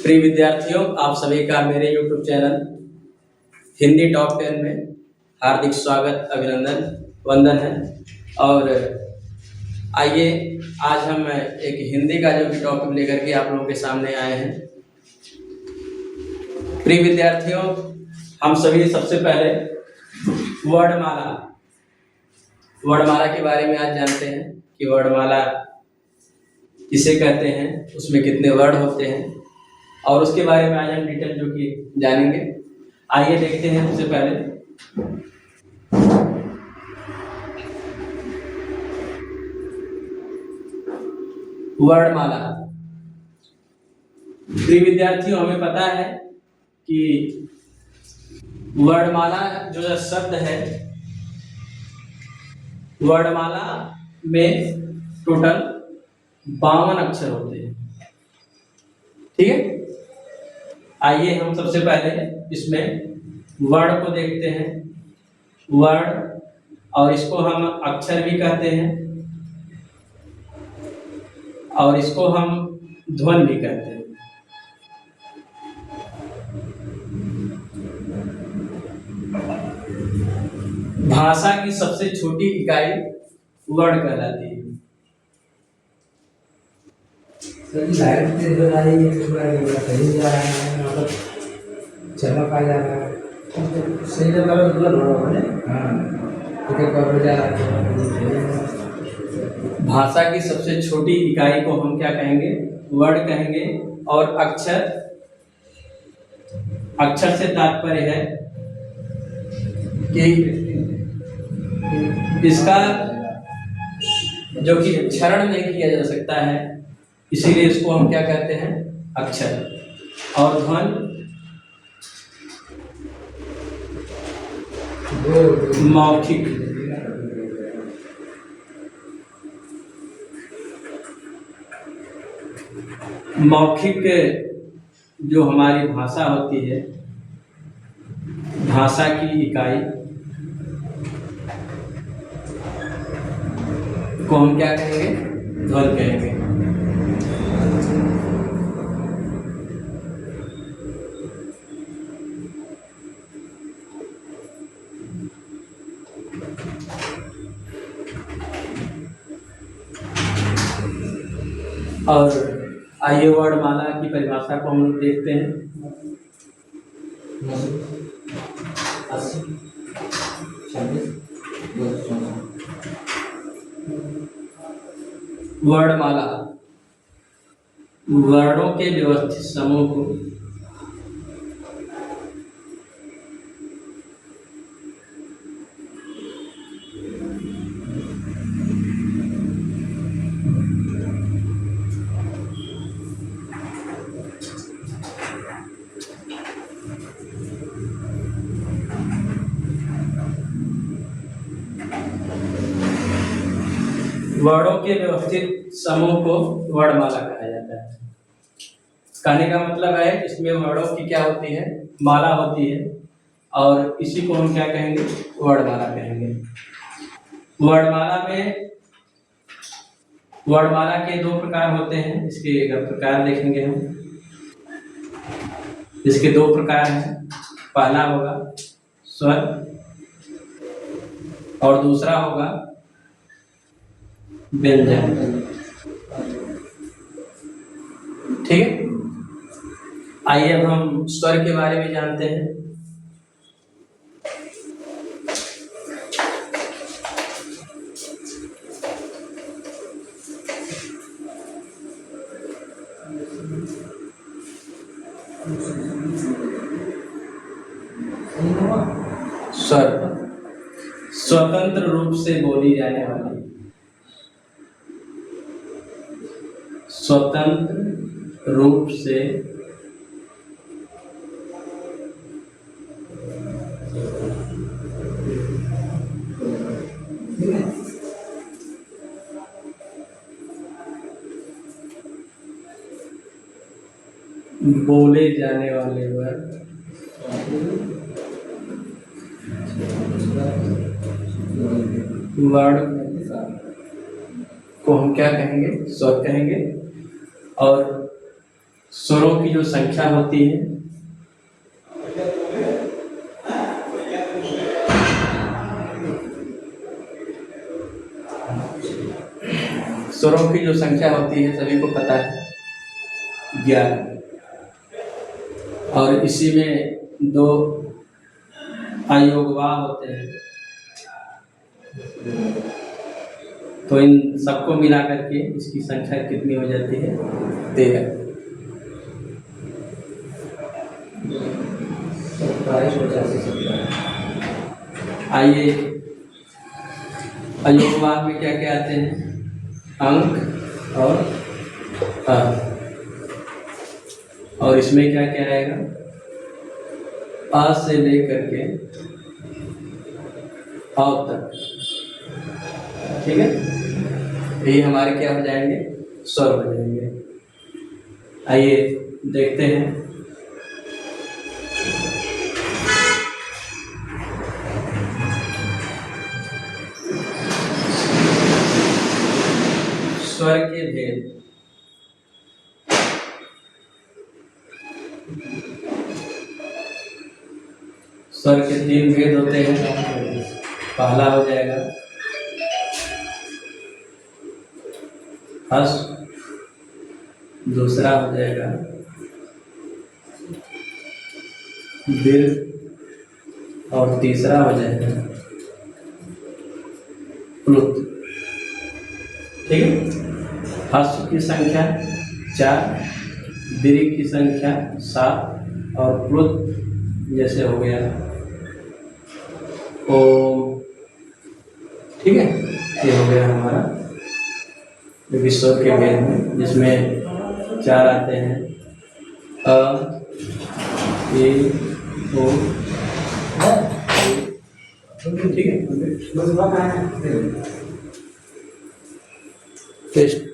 प्रिय विद्यार्थियों, आप सभी का मेरे YouTube चैनल हिंदी टॉप 10 में हार्दिक स्वागत, अभिनंदन, वंदन है। और आइए आज हम एक हिंदी का जो कि टॉपिक लेकर के आप लोगों के सामने आए हैं। प्रिय विद्यार्थियों, हम सभी सबसे पहले वर्णमाला के बारे में आज जानते हैं कि वर्णमाला किसे कहते हैं, उसमें कितने वर्ण होते हैं और उसके बारे में आज हम डिटेल जो कि जानेंगे। आइए देखते हैं। सबसे पहले वर्णमाला। प्रिय विद्यार्थियों, हमें पता है कि वर्णमाला जो शब्द है, वर्णमाला में टोटल 52 अक्षर होते हैं। ठीक है, आइए हम सबसे पहले इसमें वर्ण को देखते हैं। वर्ण, और इसको हम अक्षर भी कहते हैं और इसको हम ध्वनि भी कहते हैं। भाषा की सबसे छोटी इकाई वर्ण कहलाती है। चमक आ जा रहा है, सही भाषा की सबसे छोटी इकाई को हम क्या कहेंगे? वर्ण कहेंगे। और अक्षर से तात्पर्य है कि इसका जो कि क्षरण नहीं किया जा सकता है, इसीलिए इसको हम क्या कहते हैं? अक्षर। और ध्वनि मौखिक। मौखिक जो हमारी भाषा होती है, भाषा की इकाई को हम क्या कहेंगे? ध्वनि कहेंगे। और आइए वर्णमाला की परिभाषा को हम लोग देखते हैं। वर्णमाला वर्णों के व्यवस्थित समूह को वर्णों के व्यवस्थित समूह को वर्णमाला कहा जाता है। कहने का मतलब है इसमें वर्णों की क्या होती है? माला होती है, और इसी को हम क्या कहेंगे? वर्णमाला कहेंगे। वर्णमाला के दो प्रकार होते हैं। इसके प्रकार देखेंगे हम। इसके दो प्रकार हैं। पहला होगा स्वर और दूसरा होगा व्यंजन। ठीक है, आइए अब हम स्वर के बारे में जानते हैं। स्वर स्वतंत्र रूप से बोली जाने वाली, स्वतंत्र रूप से बोले जाने वाले वर्ड को हम क्या कहेंगे? स्वर कहेंगे। और स्वरों की जो संख्या होती है स्वरों की जो संख्या होती है सभी को पता है 11, और इसी में 2 अयोगवा होते हैं, तो इन सबको मिला करके इसकी संख्या कितनी हो जाती है 13। आइए अयोगवाद में क्या क्या आते हैं, अंक और इसमें क्या क्या रहेगा, अ से लेकर के अ तक, ठीक है। यही हमारे क्या हो जाएंगे, स्वर हो जाएंगे। आइए देखते हैं। स्वर के भेद। स्वर के 3 भेद होते हैं। पहला हो जाएगा हर्ष, दूसरा हो जाएगा दीर्घ, और तीसरा हो जाएगा प्लुत। ठीक है। हर्ष की संख्या 4, दीर्घ की संख्या 7, और प्लुत जैसे हो गया ओम। ठीक है, ये हो गया हमारा स्वर के भेद में, जिसमें 4 आते हैं अ, ए, ओ। ठीक है, टेस्ट